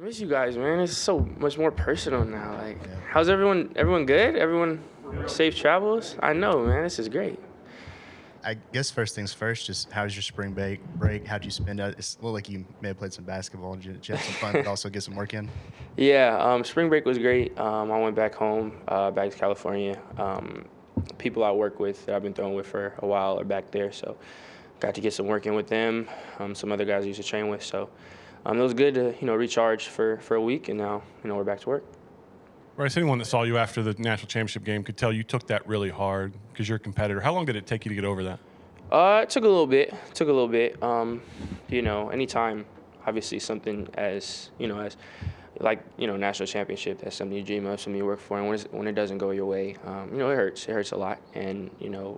I miss you guys, man. It's so much more personal now. Like, Yeah. how's everyone? Everyone good? Everyone safe travels? I know, man. This is great. I guess first things first, just how was your spring break? How'd you spend it? It looked like you may have played some basketball. Did you have some fun, but also get some work in? Yeah, spring break was great. I went back home, back to California. People I work with that I've been throwing with for a while are back there, so got to get some work in with them. Some other guys I used to train with, so it was good to recharge for a week, and now we're back to work. Bryce, anyone that saw you after the national championship game could tell you took that really hard because you're a competitor. How long did it take you to get over that? It took a little bit. Took a little bit. Anytime, obviously, something as like national championship, that's something you dream of, something you work for, and when it doesn't go your way, it hurts. It hurts a lot. And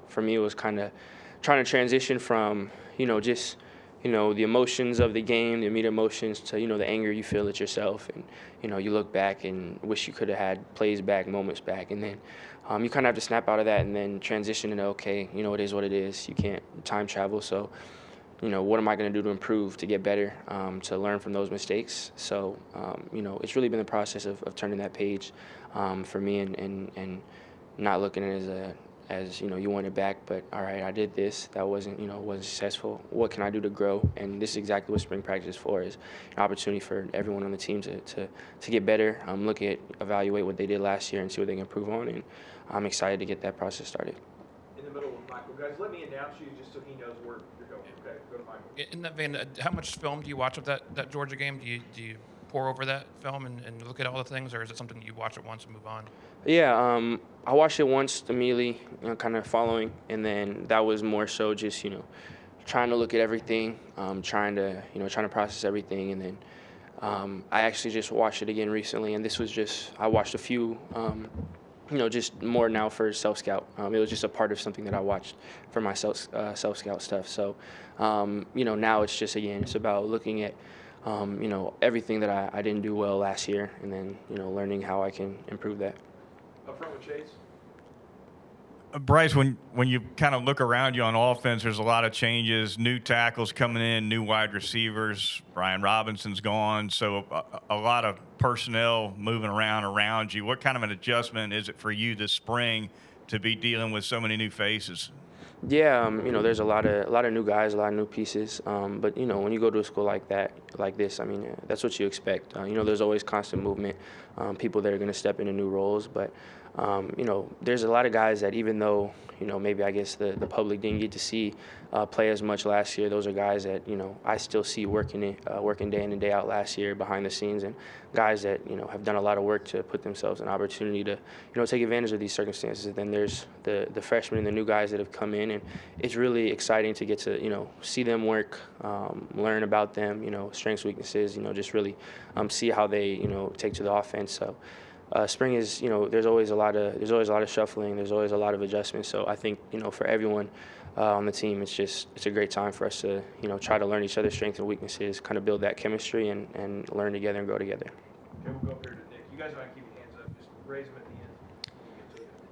for me, it was kind of trying to transition from just the emotions of the game, the immediate emotions, to the anger you feel at yourself, and you look back and wish you could have had plays back, moments back, and then you kind of have to snap out of that and then transition into, okay, it is what it is. You can't time travel, so what am I going to do to improve, to get better, to learn from those mistakes? So it's really been the process of turning that page for me, and not looking at it as you want it back, but all right, I did this, that wasn't successful, what can I do to grow? And this is exactly what spring practice is for, is an opportunity for everyone on the team to get better, evaluate what they did last year and see what they can improve on, and I'm excited to get that process started. In the middle with Michael. Guys, let me announce you just so he knows where you're going. Okay, go to Michael. In that vein, how much film do you watch of that Georgia game? Do you pour over that film and look at all the things, or is it something you watch it once and move on? Yeah, I watched it once immediately, kind of following, and then that was more so just trying to look at everything, trying to process everything, and then I actually just watched it again recently, and this was just I watched a few, just more now for self scout. It was just a part of something that I watched for my self scout stuff. So now it's just, again, it's about looking at everything that I didn't do well last year, and then learning how I can improve that. Up front with Chase. Bryce, when you kind of look around you on offense, there's a lot of changes, new tackles coming in, new wide receivers. Brian Robinson's gone, so a lot of personnel moving around you. What kind of an adjustment is it for you this spring to be dealing with so many new faces? Yeah, there's a lot of new guys, a lot of new pieces. But when you go to a school like this, that's what you expect. There's always constant movement, people that are going to step into new roles. But there's a lot of guys that, even though maybe I guess the public didn't get to see play as much last year, those are guys that I still see working day in and day out last year behind the scenes, and guys that have done a lot of work to put themselves in opportunity to take advantage of these circumstances. And then there's the freshmen and the new guys that have come in, and it's really exciting to get to see them work, learn about them, strengths, weaknesses, just really see how they take to the offense. So spring is, there's always a lot of shuffling, there's always a lot of adjustments. So I think for everyone on the team, it's a great time for us to try to learn each other's strengths and weaknesses, kind of build that chemistry, and learn together and grow together. Okay, we'll go up here to Nick. You guys want to keep your hands up, just raise them at the end.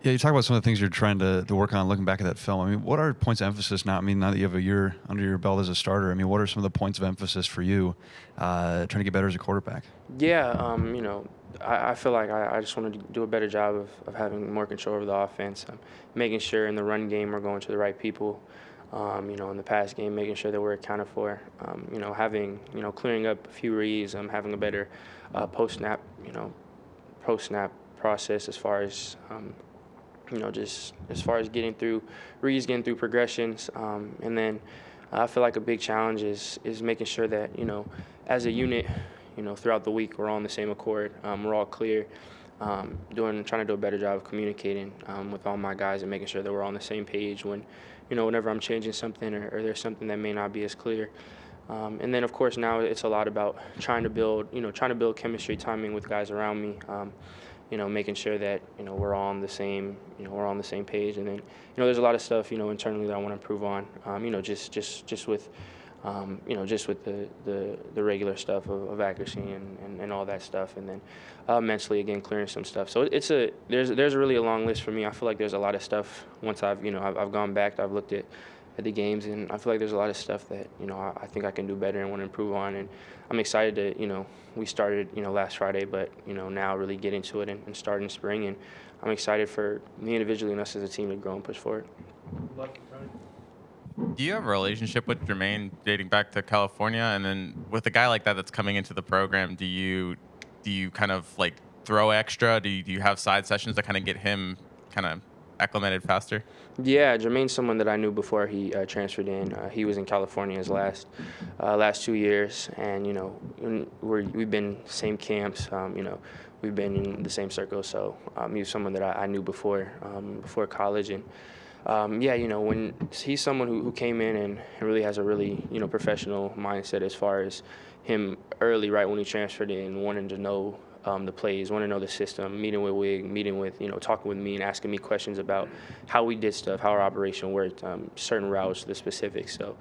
Yeah, you talk about some of the things you're trying to work on looking back at that film. What are points of emphasis now? Now that you have a year under your belt as a starter, what are some of the points of emphasis for you trying to get better as a quarterback? Yeah, I feel like I just want to do a better job of having more control over the offense, making sure in the run game we're going to the right people, in the pass game, making sure that we're accounted for, having, clearing up a few reads, having a better post-snap process as far as, just as far as getting through reads, getting through progressions. And then I feel like a big challenge is making sure that, as a unit, throughout the week we're all on the same accord. We're all clear, trying to do a better job of communicating with all my guys and making sure that we're all on the same page when, whenever I'm changing something or there's something that may not be as clear. And then, of course, now it's a lot about trying to build chemistry, timing with guys around me, making sure that, we're all on the same, page. And then, there's a lot of stuff, internally that I want to improve on, just with, just with the regular stuff of accuracy and all that stuff. And then mentally, again, clearing some stuff. So there's really a long list for me. I feel like there's a lot of stuff once I've gone back, I've looked at at the games, and I feel like there's a lot of stuff that I think I can do better and want to improve on, and I'm excited to we started last Friday, but now really get into it and start in spring, and I'm excited for me individually and us as a team to grow and push forward. Left in front. Do you have a relationship with Jermaine dating back to California? And then with a guy like that that's coming into the program, do you kind of like throw extra? Do you have side sessions that kind of get him kind of acclimated faster? Yeah, Jermaine's someone that I knew before he transferred in. He was in California his last 2 years, and we've been same camps. We've been in the same circle. So he was someone that I knew before college, and when he's someone who came in and really has a really professional mindset as far as him early, right when he transferred in, wanting to know the plays, want to know the system, meeting with Wig, meeting with, talking with me and asking me questions about how we did stuff, how our operation worked, certain routes, the specifics. So,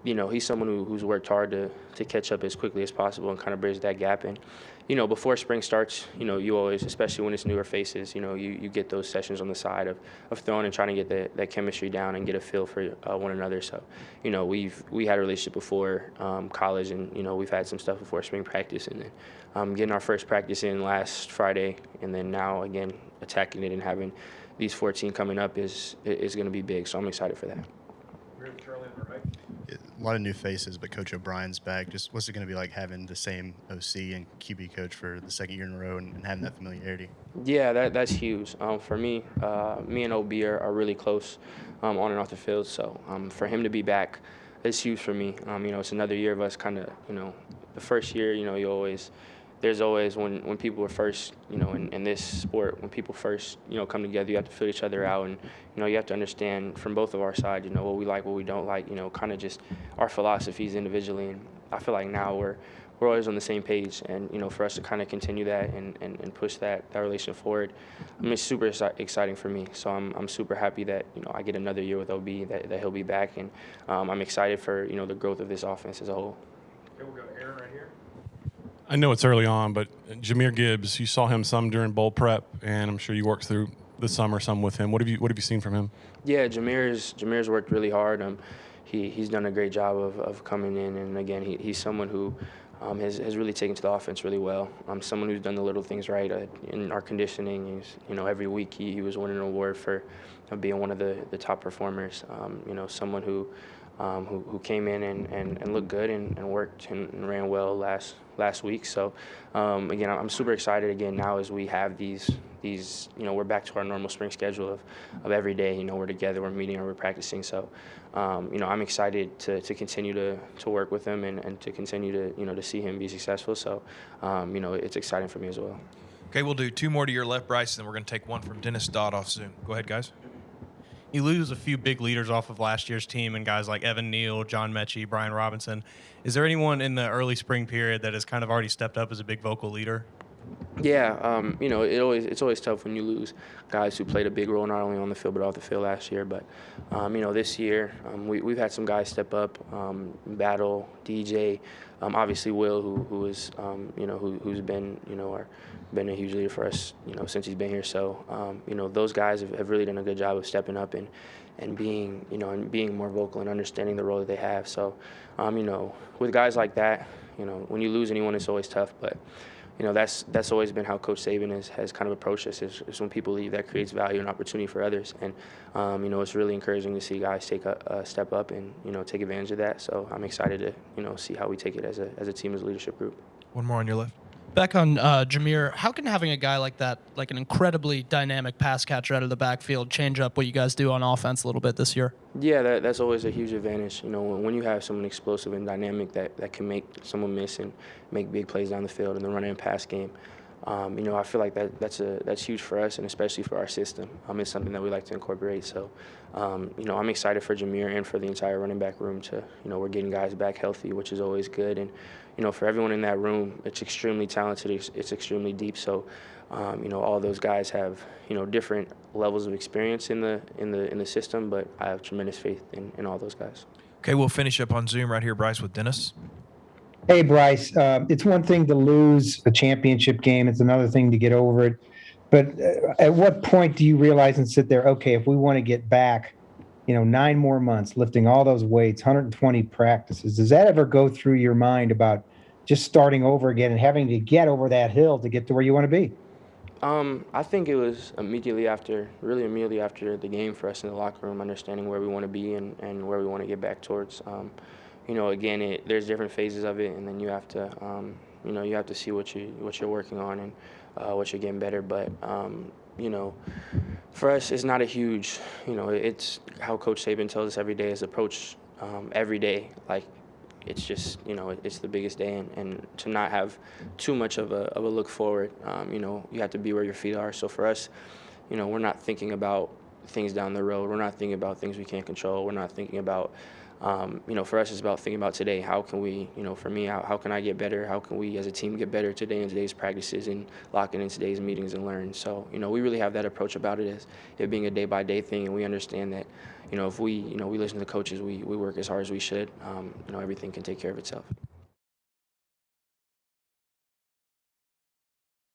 he's someone who's worked hard to catch up as quickly as possible and kind of bridge that gap. And, before spring starts, you always, especially when it's newer faces, you get those sessions on the side of throwing and trying to get that chemistry down and get a feel for one another. So, we had a relationship before college, and, we've had some stuff before spring practice, and then getting our first practice in last Friday, and then now again attacking it and having these 14 coming up is going to be big. So I'm excited for that. We're with Charlie on the right. A lot of new faces, but Coach O'Brien's back. Just what's it going to be like having the same OC and QB coach for the second year in a row and having that familiarity? Yeah, that's huge. For me, me and OB are really close on and off the field. So for him to be back is huge for me. It's another year of us kind of, the first year, there's always when people are first, in this sport, when people first, come together, you have to fill each other out, and you have to understand from both of our sides, what we like, what we don't like, kind of just our philosophies individually. And I feel like now we're always on the same page, and for us to kind of continue that and push that relationship forward, it's super exciting for me. So I'm super happy that I get another year with OB, that he'll be back, and I'm excited for the growth of this offense as a whole. Okay, we'll go Aaron right here. I know it's early on, but Jahmyr Gibbs, you saw him some during bowl prep, and I'm sure you worked through the summer some with him. What have you seen from him? Yeah, Jahmyr's worked really hard. He's done a great job of coming in, and again, he's someone who has really taken to the offense really well. Someone who's done the little things right in our conditioning. Every week he was winning an award for being one of the top performers. Someone who came in and looked good and worked and ran well last week. So again, I'm super excited again now as we have these we're back to our normal spring schedule of every day. We're together, we're meeting, or we're practicing. So I'm excited to continue to work with him and to continue to see him be successful. So it's exciting for me as well. Okay, we'll do two more to your left, Bryce, and then we're going to take one from Dennis Dodd off Zoom. Go ahead, guys. You lose a few big leaders off of last year's team, and guys like Evan Neal, John Mechie, Brian Robinson. Is there anyone in the early spring period that has kind of already stepped up as a big vocal leader? Yeah, it's always tough when you lose guys who played a big role not only on the field but off the field last year. But this year we've had some guys step up, Battle, DJ, obviously Will, who is who's been been a huge leader for us since he's been here. So those guys have really done a good job of stepping up and being more vocal and understanding the role that they have. So with guys like that, when you lose anyone, it's always tough, but. That's always been how Coach Saban has kind of approached us. Is when people leave, that creates value and opportunity for others. And it's really encouraging to see guys take a step up and take advantage of that. So I'm excited to see how we take it as a team, as a leadership group. One more on your left. Back on Jahmyr, how can having a guy like that, like an incredibly dynamic pass catcher out of the backfield, change up what you guys do on offense a little bit this year? Yeah, that's always a huge advantage. When you have someone explosive and dynamic that can make someone miss and make big plays down the field in the run and pass game, I feel like that's huge for us and especially for our system. It's something that we like to incorporate. So, I'm excited for Jahmyr and for the entire running back room to, we're getting guys back healthy, which is always good. And, for everyone in that room, it's extremely talented. It's extremely deep. So, all those guys have, different levels of experience in the system, but I have tremendous faith in all those guys. Okay, we'll finish up on Zoom right here, Bryce, with Dennis. Hey, Bryce, it's one thing to lose a championship game. It's another thing to get over it. But at what point do you realize and sit there, okay, if we want to get back 9 more months lifting all those weights, 120 practices. Does that ever go through your mind about just starting over again and having to get over that hill to get to where you want to be? I think it was immediately after the game for us in the locker room, understanding where we want to be and where we want to get back towards. Again, there's different phases of it, and then you have to, you have to see what you're working on and what you're getting better. But for us, it's not a huge, it's how Coach Saban tells us every day is approach every day. Like, it's just, it's the biggest day, and to not have too much of a look forward, you have to be where your feet are. So for us, we're not thinking about things down the road. We're not thinking about things we can't control. We're not thinking about, for us, it's about thinking about today. How can we, for me, how can I get better? How can we as a team get better today in today's practices and lock in today's meetings and learn? So, we really have that approach about it as it being a day-by-day thing, and we understand that, if we listen to the coaches, we work as hard as we should, everything can take care of itself.